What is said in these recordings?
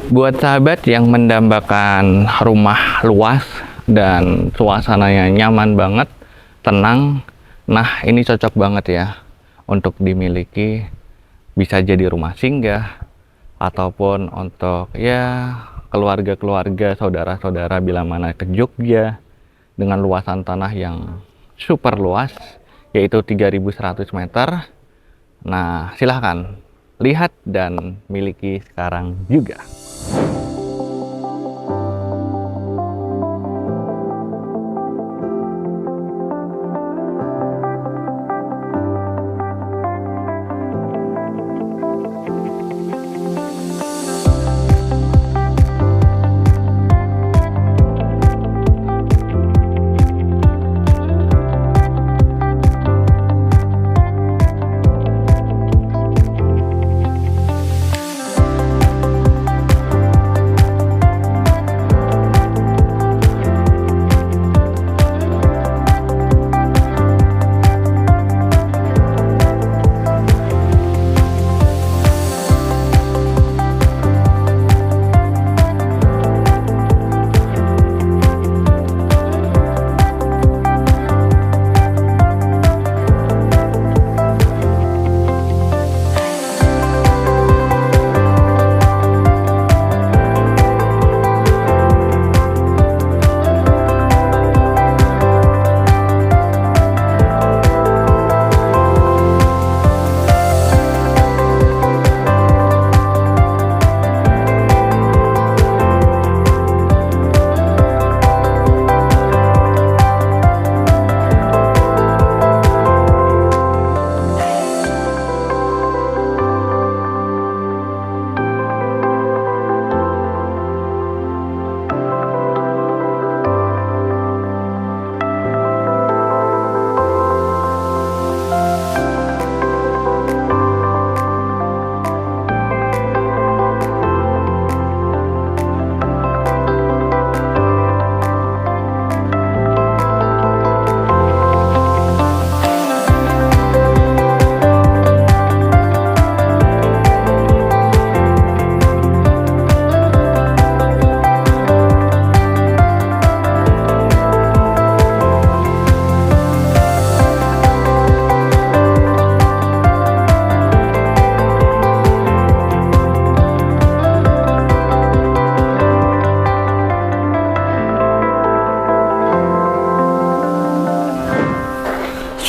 Buat sahabat yang mendambakan rumah luas dan suasananya nyaman banget, tenang, nah ini cocok banget ya untuk dimiliki. Bisa jadi rumah singgah ataupun untuk ya keluarga-keluarga, saudara-saudara bila mana ke Jogja dengan luasan tanah yang super luas, yaitu 3.100 meter. Nah, silahkan lihat dan miliki sekarang juga.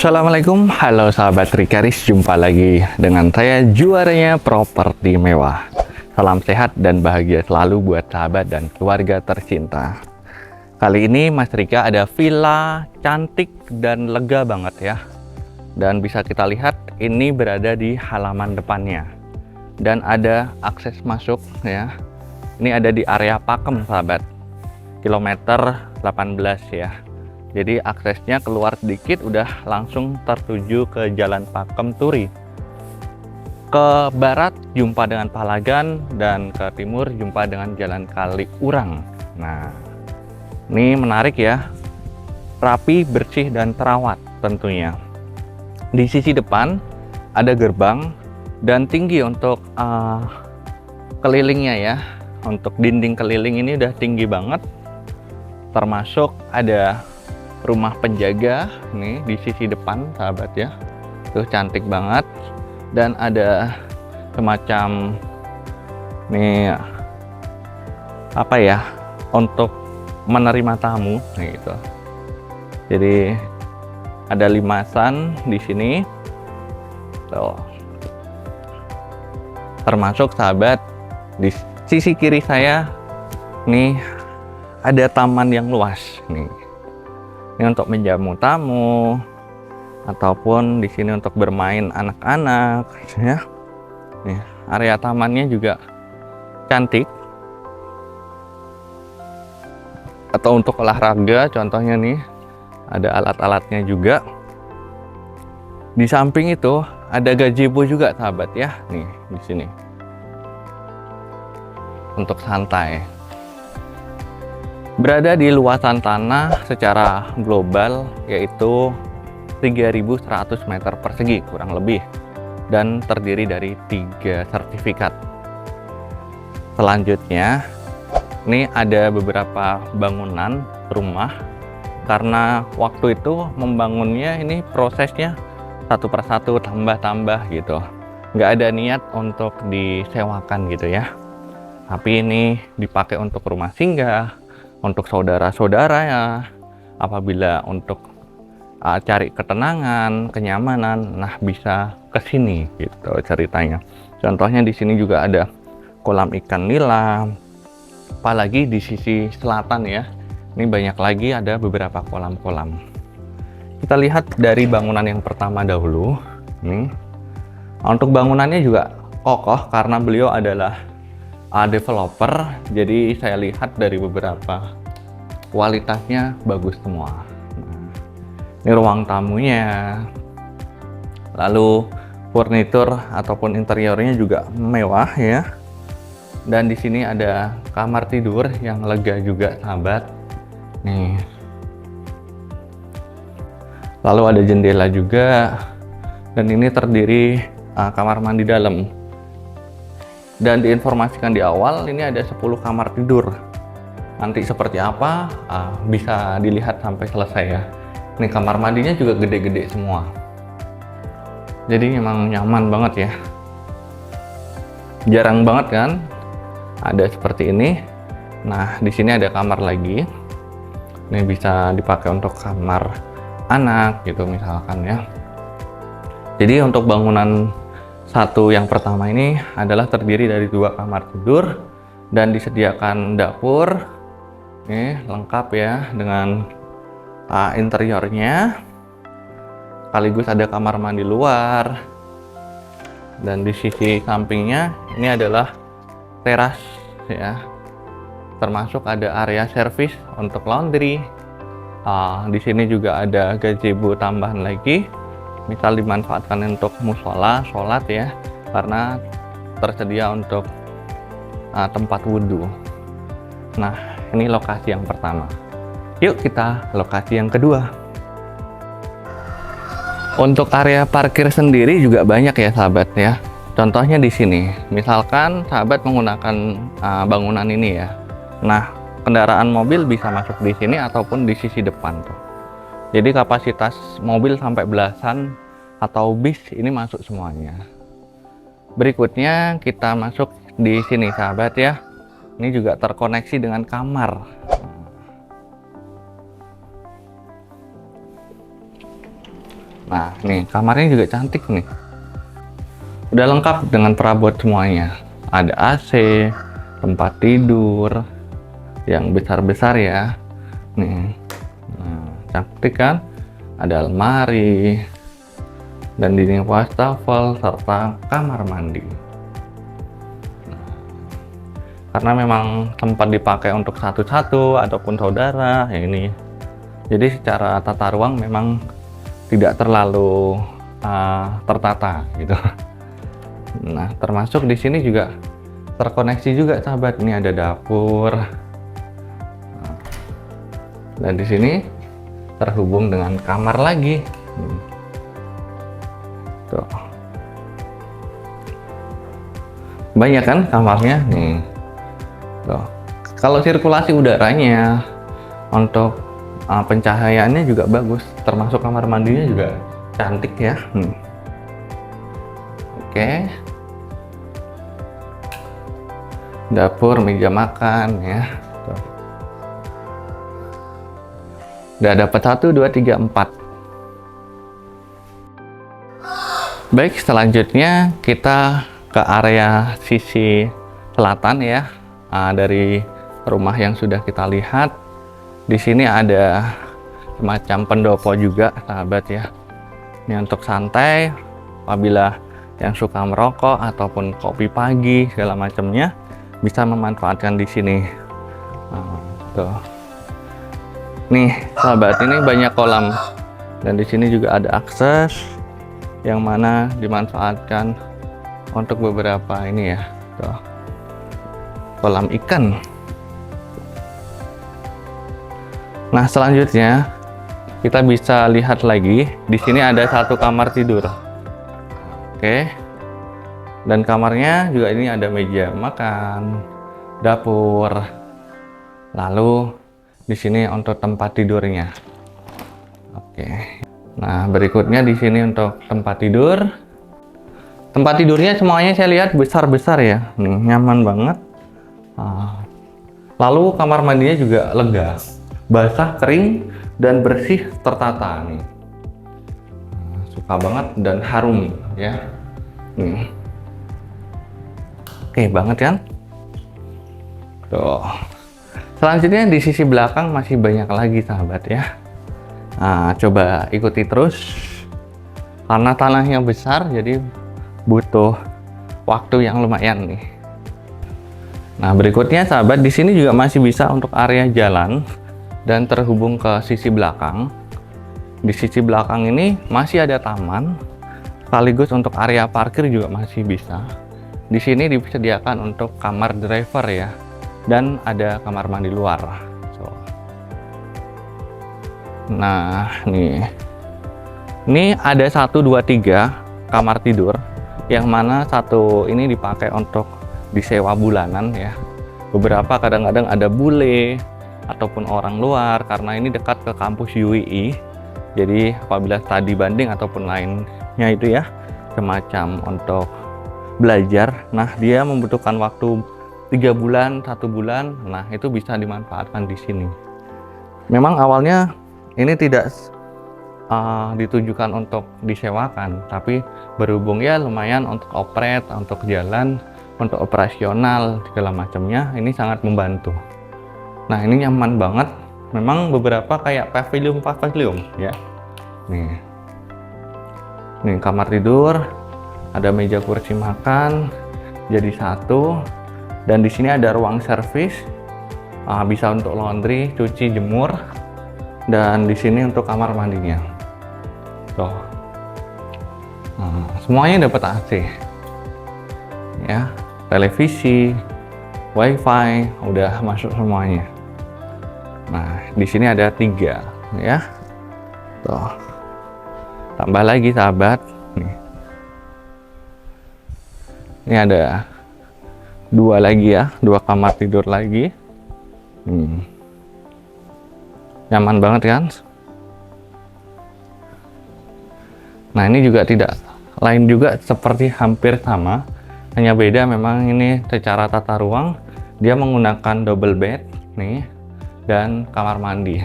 Assalamualaikum, halo sahabat Rikaris, jumpa lagi dengan saya juaranya properti mewah. Salam sehat dan bahagia selalu buat sahabat dan keluarga tercinta. Kali ini Mas Rika ada villa cantik dan lega banget ya. Dan bisa kita lihat ini berada di halaman depannya. Dan ada akses masuk ya. Ini ada di area Pakem sahabat. Kilometer 18 ya. Jadi aksesnya keluar sedikit udah langsung tertuju ke Jalan Pakem Turi. Ke barat jumpa dengan Palagan dan ke timur jumpa dengan Jalan Kaliurang. Nah, ini menarik ya. Rapi, bersih dan terawat tentunya. Di sisi depan ada gerbang dan tinggi untuk kelilingnya ya. Untuk dinding keliling ini udah tinggi banget. Termasuk ada rumah penjaga nih di sisi depan sahabat ya, tuh cantik banget. Dan ada semacam nih apa ya, untuk menerima tamu gitu. Jadi ada limasan di sini tuh. Termasuk sahabat di sisi kiri saya nih ada taman yang luas nih. Ini untuk menjamu tamu ataupun di sini untuk bermain anak-anak ya. Nih, area tamannya juga cantik. Atau untuk olahraga contohnya nih ada alat-alatnya juga. Di samping itu ada gazebo juga sahabat ya. Nih di sini. Untuk santai. Berada di luasan tanah secara global yaitu 3.100 meter persegi kurang lebih, dan terdiri dari 3 sertifikat. Selanjutnya, ini ada beberapa bangunan rumah. Karena waktu itu membangunnya ini prosesnya satu persatu, tambah-tambah gitu. Nggak ada niat untuk disewakan gitu ya. Tapi ini dipakai untuk rumah singgah, untuk saudara-saudara ya, apabila untuk cari ketenangan, kenyamanan, nah bisa ke sini gitu ceritanya. Contohnya di sini juga ada kolam ikan nila, apalagi di sisi selatan ya. Ini banyak lagi ada beberapa kolam-kolam. Kita lihat dari bangunan yang pertama dahulu. Nih, untuk bangunannya juga kokoh karena beliau adalah developer. Jadi saya lihat dari beberapa kualitasnya bagus semua. Ini ruang tamunya, lalu furnitur ataupun interiornya juga mewah ya. Dan di sini ada kamar tidur yang lega juga sahabat. Nih. Lalu ada jendela juga. Dan ini terdiri kamar mandi dalam. Dan diinformasikan di awal ini ada 10 kamar tidur. Nanti seperti apa bisa dilihat sampai selesai ya. Ini kamar mandinya juga gede-gede semua. Jadi memang nyaman banget ya. Jarang banget kan ada seperti ini. Nah, di sini ada kamar lagi. Ini bisa dipakai untuk kamar anak gitu misalkan ya. Jadi untuk bangunan satu yang pertama ini adalah terdiri dari 2 kamar tidur dan disediakan dapur. Ini lengkap ya dengan interiornya, sekaligus ada kamar mandi luar, dan di sisi sampingnya ini adalah teras ya, termasuk ada area servis untuk laundry. Di sini juga ada gazebo tambahan lagi, misal dimanfaatkan untuk musola, sholat ya, karena tersedia untuk tempat wudhu. Nah, ini lokasi yang pertama. Yuk kita lokasi yang kedua. Untuk area parkir sendiri juga banyak ya sahabat ya. Contohnya di sini, misalkan sahabat menggunakan bangunan ini ya. Nah, kendaraan mobil bisa masuk di sini ataupun di sisi depan tuh. Jadi kapasitas mobil sampai belasan atau bis ini masuk semuanya. Berikutnya kita masuk di sini sahabat ya. Ini juga terkoneksi dengan kamar. Nah, nih kamarnya juga cantik nih. Udah lengkap dengan perabot semuanya. Ada AC, tempat tidur yang besar-besar ya. Nih, nah, cantik kan? Ada lemari dan dinding wastafel serta kamar mandi. Karena memang tempat dipakai untuk satu-satu ataupun saudara ya ini. Jadi secara tata ruang memang tidak terlalu tertata gitu. Nah, termasuk di sini juga terkoneksi juga sahabat. Ini ada dapur. Dan di sini terhubung dengan kamar lagi. Tuh. Banyak kan kamarnya nih. Tuh. Kalau sirkulasi udaranya untuk pencahayaannya juga bagus, termasuk kamar mandinya juga cantik ya. Oke. Dapur, meja makan ya. Tuh. Udah dapat 1, 2, 3, 4. Baik, selanjutnya kita ke area sisi selatan ya. Dari rumah yang sudah kita lihat. Di sini ada semacam pendopo juga sahabat ya. Ini untuk santai apabila yang suka merokok ataupun kopi pagi segala macamnya bisa memanfaatkan di sini. Tuh. Nih sahabat, ini banyak kolam dan di sini juga ada akses yang mana dimanfaatkan untuk beberapa ini ya. Tuh. Kolam ikan. Nah, selanjutnya kita bisa lihat lagi di sini ada 1 kamar tidur. Oke. Dan kamarnya juga ini ada meja makan, dapur. Lalu di sini untuk tempat tidurnya. Oke. Nah, berikutnya di sini untuk tempat tidur. Tempat tidurnya semuanya saya lihat besar-besar ya. Nyaman banget. Lalu kamar mandinya juga lega, basah, kering, dan bersih tertata nih. Suka banget dan harum ya. Oke banget kan? Tuh. Selanjutnya di sisi belakang masih banyak lagi sahabat ya. Nah, coba ikuti terus. Karena tanahnya besar jadi butuh waktu yang lumayan nih. Nah, berikutnya sahabat, di sini juga masih bisa untuk area jalan dan terhubung ke sisi belakang. Di sisi belakang ini masih ada taman, sekaligus untuk area parkir juga masih bisa. Di sini disediakan untuk kamar driver ya, dan ada kamar mandi luar. Nah, ini ada 1, 2, 3 kamar tidur, yang mana satu ini dipakai untuk disewa bulanan ya. Beberapa kadang-kadang ada bule ataupun orang luar, karena ini dekat ke kampus UII. Jadi apabila studi banding ataupun lainnya itu ya, semacam untuk belajar, nah dia membutuhkan waktu 3 bulan, 1 bulan, nah itu bisa dimanfaatkan di sini. Memang awalnya ini tidak ditujukan untuk disewakan, tapi berhubung ya lumayan untuk operate, untuk jalan, untuk operasional segala macamnya, ini sangat membantu. Nah, ini nyaman banget. Memang beberapa kayak pavilion ya. Nih kamar tidur, ada meja kursi makan jadi satu, dan di sini ada ruang servis, bisa untuk laundry, cuci, jemur, dan di sini untuk kamar mandinya. Tuh, semuanya dapat AC ya. Televisi, wifi, udah masuk semuanya. Nah, di sini ada 3 ya. Tuh. Tambah lagi sahabat. Ini ada 2 lagi ya, 2 kamar tidur lagi. Nyaman banget kan? Nah, ini juga tidak lain juga seperti hampir sama. Hanya beda memang ini secara tata ruang dia menggunakan double bed nih dan kamar mandi.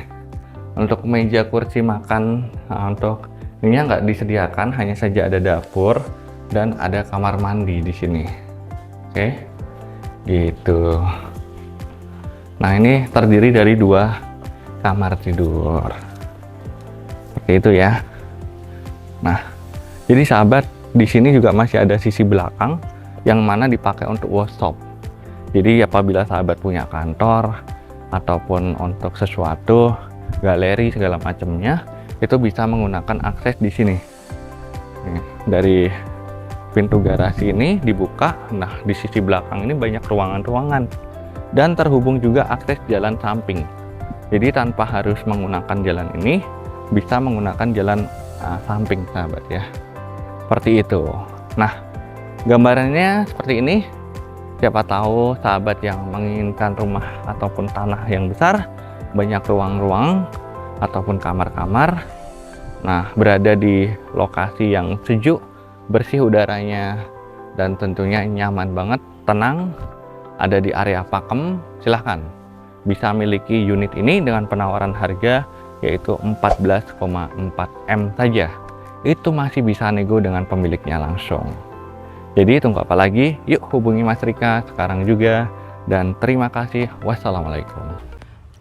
Untuk meja kursi makan, untuk ini nggak disediakan, hanya saja ada dapur dan ada kamar mandi di sini. Oke, gitu. Nah, ini terdiri dari 2 kamar tidur. Seperti itu ya. Nah, jadi sahabat, di sini juga masih ada sisi belakang yang mana dipakai untuk workshop. Jadi apabila sahabat punya kantor ataupun untuk sesuatu, galeri segala macamnya, itu bisa menggunakan akses di sini. Dari pintu garasi ini dibuka, nah di sisi belakang ini banyak ruangan-ruangan dan terhubung juga akses jalan samping. Jadi tanpa harus menggunakan jalan ini, bisa menggunakan jalan samping sahabat ya. Seperti itu. Nah, gambarannya seperti ini. Siapa tahu sahabat yang menginginkan rumah ataupun tanah yang besar, banyak ruang-ruang ataupun kamar-kamar, nah berada di lokasi yang sejuk, bersih udaranya, dan tentunya nyaman banget, tenang, ada di area Pakem, silahkan bisa miliki unit ini dengan penawaran harga yaitu 14,4 M saja. Itu masih bisa nego dengan pemiliknya langsung. Jadi tunggu apa lagi? Yuk hubungi Mas Rika sekarang juga. Dan terima kasih. Wassalamualaikum.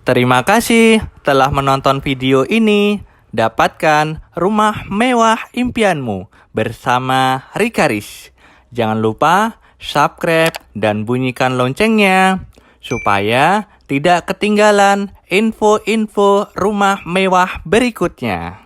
Terima kasih telah menonton video ini. Dapatkan rumah mewah impianmu bersama Rikaris. Jangan lupa subscribe dan bunyikan loncengnya supaya tidak ketinggalan info-info rumah mewah berikutnya.